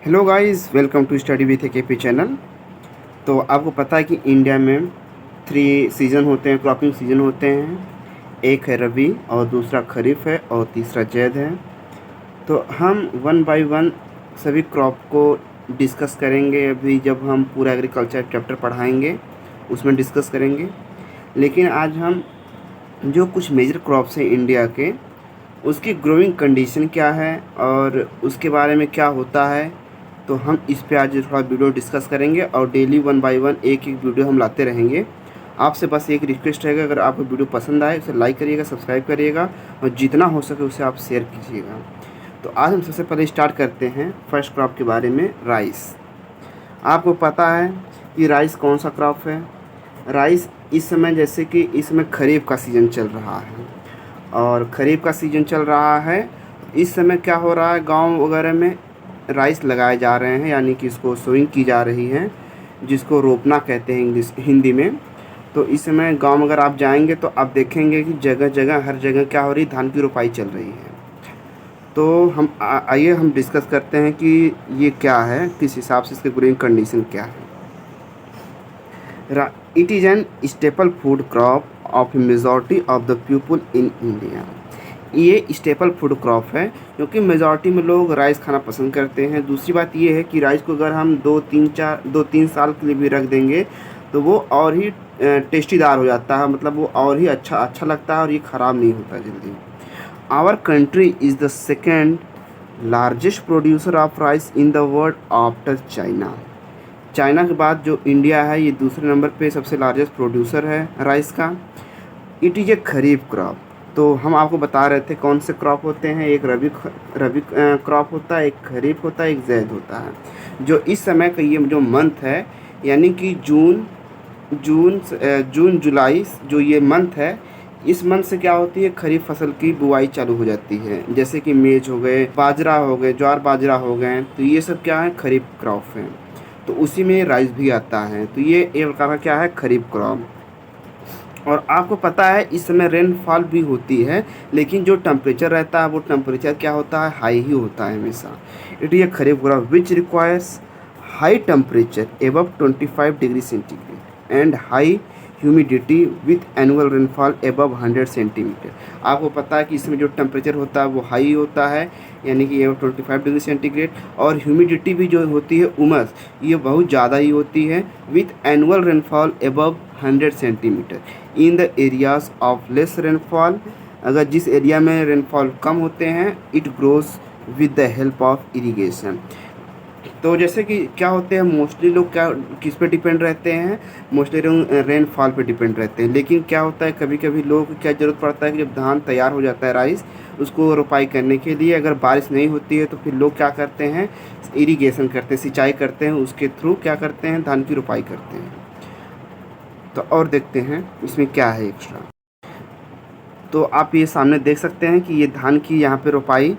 Hello guys, welcome to study with KP channel. तो आपको पता है कि इंडिया में 3 सीज़न होते हैं, क्रॉपिंग सीज़न होते हैं। एक है रबी और दूसरा खरीफ है और तीसरा जैद है। तो हम वन बाय वन सभी क्रॉप को डिस्कस करेंगे। अभी जब हम पूरा एग्रीकल्चर चैप्टर पढ़ाएंगे उसमें डिस्कस करेंगे। लेकिन आज हम जो कुछ मेजर क्रॉप्स हैं इंडिया के, उसकी ग्रोइंग कंडीशन क्या है और उसके बारे में क्या होता है, तो हम इस पे आज थोड़ा वीडियो डिस्कस करेंगे। और डेली वन बाय वन एक एक वीडियो हम लाते रहेंगे। आपसे बस एक रिक्वेस्ट रहेगा, अगर आपको वीडियो पसंद आए उसे लाइक करिएगा, सब्सक्राइब करिएगा और जितना हो सके उसे आप शेयर कीजिएगा। तो आज हम सबसे पहले स्टार्ट करते हैं फर्स्ट क्रॉप के बारे में, राइस। आपको पता है कि राइस कौन सा क्रॉप है? राइस इस समय, जैसे कि इस समय खरीफ का सीज़न चल रहा है और ख़रीफ़ का सीज़न चल रहा है। इस समय क्या हो रहा है, गांव वगैरह में राइस लगाए जा रहे हैं, यानी कि इसको सोइंग की जा रही है, जिसको रोपना कहते हैं हिंदी में। तो इस समय गांव अगर आप जाएंगे तो आप देखेंगे कि जगह जगह हर जगह क्या हो रही, धान की रोपाई चल रही है। तो हम आइए हम डिस्कस करते हैं कि ये क्या है, किस हिसाब से इसके ग्रोइंग कंडीशन क्या है। It is an staple food crop of majority of the people in India. ये स्टेपल फूड क्रॉप है क्योंकि मेजॉरिटी में लोग राइस खाना पसंद करते हैं। दूसरी बात ये है कि राइस को अगर हम 2-3 साल के लिए भी रख देंगे तो वो और ही टेस्टीदार हो जाता है, मतलब वो और ही अच्छा लगता है और ये ख़राब नहीं होता जल्दी। Our country is the second largest producer of rice in the world after China. China के बाद जो इंडिया है, ये दूसरे नंबर पे सबसे लार्जेस्ट प्रोड्यूसर है राइस का। It is a kharif crop. तो हम आपको बता रहे थे कौन से क्रॉप होते हैं। एक रबी क्रॉप होता है, एक खरीफ होता है, एक जैद होता है। जो इस समय का ये जो मंथ है, यानी कि जून जुलाई जो ये मंथ है, इस मंथ से क्या होती है, खरीफ फसल की बुआई चालू हो जाती है। जैसे कि मेज हो गए, बाजरा हो गए, ज्वार बाजरा हो गए, तो ये सब क्या है, खरीफ क्रॉप है। तो उसी में राइस भी आता है। तो ये एक प्रकार का क्या है, खरीफ क्रॉप। और आपको पता है इस समय रेनफॉल भी होती है, लेकिन जो टेम्परेचर रहता है वो टेम्परेचर क्या होता है, हाई ही होता है हमेशा। It is a kharif crop which requires high temperature above 25 degree centigrade and high humidity with annual rainfall above 100 centimetre. आपको पता है कि इसमें जो टेम्परेचर होता है वो हाई होता है, यानी कि एबव 25 डिग्री सेंटीग्रेड, और ह्यूमिडिटी भी जो होती है, उमस, ये बहुत ज़्यादा ही होती है, with annual rainfall above 100 centimetre in the areas of less rainfall. अगर जिस एरिया में रेनफॉल कम होते हैं, it grows with the help of irrigation. तो जैसे कि क्या होते हैं, मोस्टली लोग क्या किस पे डिपेंड रहते हैं, मोस्टली लोग रेनफॉल पे डिपेंड रहते हैं। लेकिन क्या होता है, कभी कभी लोगों को क्या ज़रूरत पड़ता है कि जब धान तैयार हो जाता है, राइस, उसको रोपाई करने के लिए अगर बारिश नहीं होती है तो फिर लोग क्या करते हैं, इरिगेशन करते हैं, सिंचाई करते हैं, उसके थ्रू क्या करते हैं, धान की रोपाई करते हैं। तो और देखते हैं इसमें क्या है एक्स्ट्रा। तो आप ये सामने देख सकते हैं कि ये धान की यहाँ पे रोपाई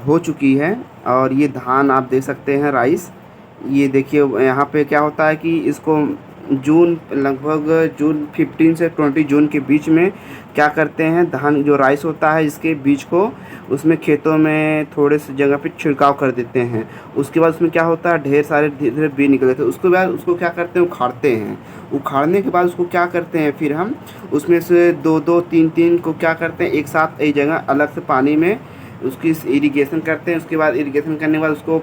हो चुकी है और ये धान आप देख सकते हैं, राइस। ये देखिए यहाँ पे क्या होता है कि इसको लगभग जून 15 से 20 जून के बीच में क्या करते हैं, धान जो राइस होता है इसके बीज को उसमें खेतों में थोड़े से जगह पे छिड़काव कर देते हैं। उसके बाद उसमें क्या होता है, ढेर सारे धीरे धीरे बीज निकल जाते हैं। उसके बाद उसको क्या करते हैं, उखाड़ते हैं। उखाड़ने के बाद उसको क्या करते हैं, फिर हम उसमें से 2-2, 3-3 को क्या करते हैं, एक साथ एक जगह अलग से पानी में उसकी इरिगेशन करते हैं। उसके बाद इरिगेशन करने के बाद उसको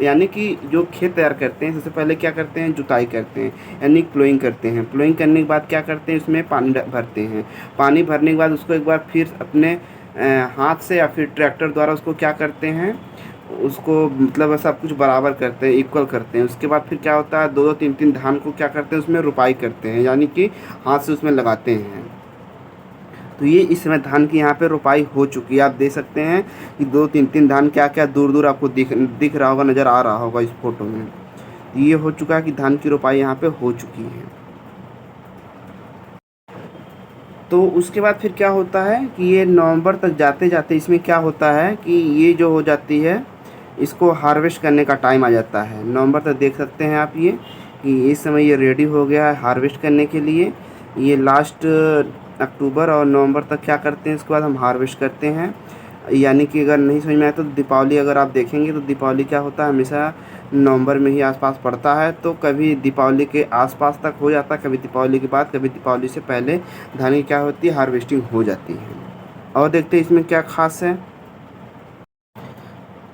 यानी कि जो खेत तैयार करते हैं, सबसे पहले क्या करते हैं, जुताई करते हैं, यानी प्लोइंग करते हैं। प्लोइंग करने के बाद क्या करते हैं, उसमें पानी भरते हैं। पानी भरने के बाद उसको एक बार फिर अपने हाथ से या फिर ट्रैक्टर द्वारा उसको क्या करते हैं, उसको मतलब सब कुछ बराबर करते हैं, इक्वल करते हैं। उसके बाद फिर क्या होता है, 2-2, 3-3 धान को क्या करते हैं, उसमें रुपाई करते हैं, यानी कि हाथ से उसमें लगाते हैं। तो ये इस समय धान की यहाँ पे रोपाई हो चुकी है। आप देख सकते हैं कि 2-3 धान क्या क्या दूर दूर आपको दिख रहा होगा, नज़र आ रहा होगा इस फोटो में। ये हो चुका है कि धान की रोपाई यहाँ पे हो चुकी है। तो उसके बाद फिर क्या होता है कि ये नवंबर तक जाते जाते इसमें क्या होता है कि ये जो हो जाती है, इसको हार्वेस्ट करने का टाइम आ जाता है। नवंबर तक देख सकते हैं आप ये कि इस समय ये रेडी हो गया है हार्वेस्ट करने के लिए। ये लास्ट अक्टूबर और नवंबर तक क्या करते हैं, इसके बाद हम हार्वेस्ट करते हैं। यानी कि अगर नहीं समझ में आया तो दीपावली अगर आप देखेंगे तो दीपावली क्या होता है, हमेशा नवंबर में ही आसपास पड़ता है। तो कभी दीपावली के आसपास तक हो जाता है, कभी दीपावली के बाद, कभी दीपावली से पहले धान की क्या होती है, हार्वेस्टिंग हो जाती है। और देखते हैं इसमें क्या खास है।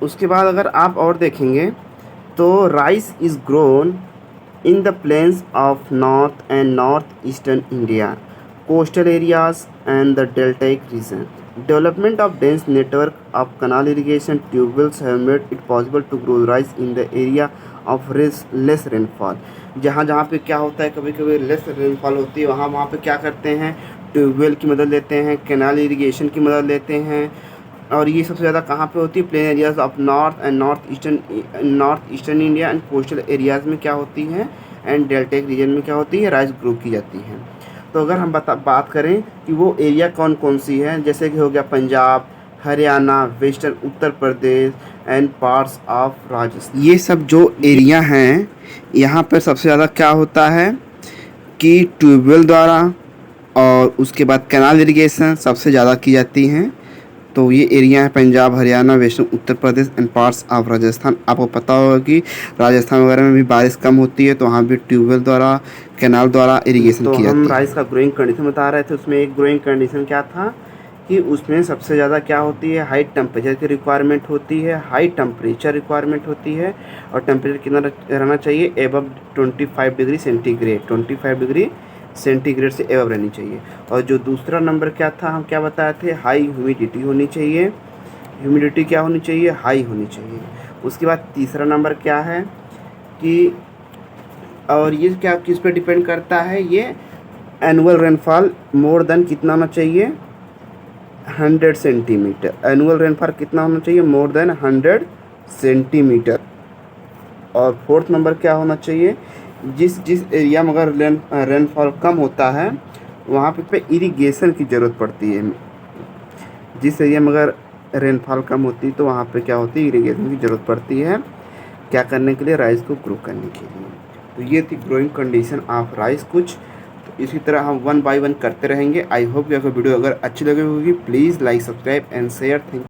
उसके बाद अगर आप और देखेंगे तो rice is grown in the plains of north and north eastern India, coastal areas and the deltaic region. Development of dense network of canal irrigation tube wells have made it possible to grow rice in the area of less rainfall. जहाँ जहाँ पे क्या होता है, कभी कभी less rainfall होती है, वहाँ वहाँ पे क्या करते हैं, ट्यूबवेल की मदद लेते हैं, कैनाल इरिगेशन की मदद लेते हैं। और ये सबसे ज़्यादा कहाँ पे होती है, plain areas of north eastern India and coastal areas में क्या होती है, एंड डेल्टेक रीजन में क्या होती है, राइस ग्रो की जाती है। तो अगर हम बात करें कि वो एरिया कौन कौन सी है, जैसे कि हो गया Punjab, Haryana, western Uttar Pradesh and parts of Rajasthan, ये सब जो एरिया हैं यहाँ पर सबसे ज़्यादा क्या होता है कि ट्यूबवेल द्वारा और उसके बाद कैनाल इरिगेशन सबसे ज़्यादा की जाती हैं। तो ये एरिया है Punjab, Haryana, western Uttar Pradesh and parts of Rajasthan. आपको पता होगा कि राजस्थान वगैरह में भी बारिश कम होती है, तो वहाँ भी ट्यूबवेल द्वारा, कैनाल द्वारा इरिगेशन की जाती है। हम राइस का ग्रोइंग कंडीशन बता रहे थे, उसमें एक ग्रोइंग कंडीशन क्या था कि उसमें सबसे ज़्यादा क्या होती है, हाई टेम्परेचर की रिक्वायरमेंट होती है, हाई टेम्परेचर रिक्वायरमेंट होती है। और टेम्परेचर कितना रहना चाहिए, above 25 degree centigrade, 25 degree centigrade से एवब रहनी चाहिए। और जो दूसरा नंबर क्या था, हम क्या बताए थे, हाई ह्यूमिडिटी होनी चाहिए। ह्यूमिडिटी क्या होनी चाहिए, हाई होनी चाहिए। उसके बाद तीसरा नंबर क्या है कि, और ये क्या किस पे डिपेंड करता है, ये एनुअल रेनफॉल मोर देन कितना होना चाहिए, 100 सेंटीमीटर। एनुअल रेनफॉल कितना होना चाहिए, मोर देन 100 सेंटीमीटर। और फोर्थ नंबर क्या होना चाहिए, जिस एरिया में अगर रेनफॉल कम होता है वहाँ पे इरिगेशन की ज़रूरत पड़ती है। जिस एरिया में अगर रेनफॉल कम होती है तो वहाँ पे क्या होती है, इरिगेशन की ज़रूरत पड़ती है, क्या करने के लिए, राइस को ग्रो करने के लिए। तो ये थी ग्रोइंग कंडीशन ऑफ राइस कुछ। तो इसी तरह हम 1 बाय 1 करते रहेंगे। आई होप कि आपको वीडियो अगर अच्छी लगी होगी, please like, subscribe and share. Thank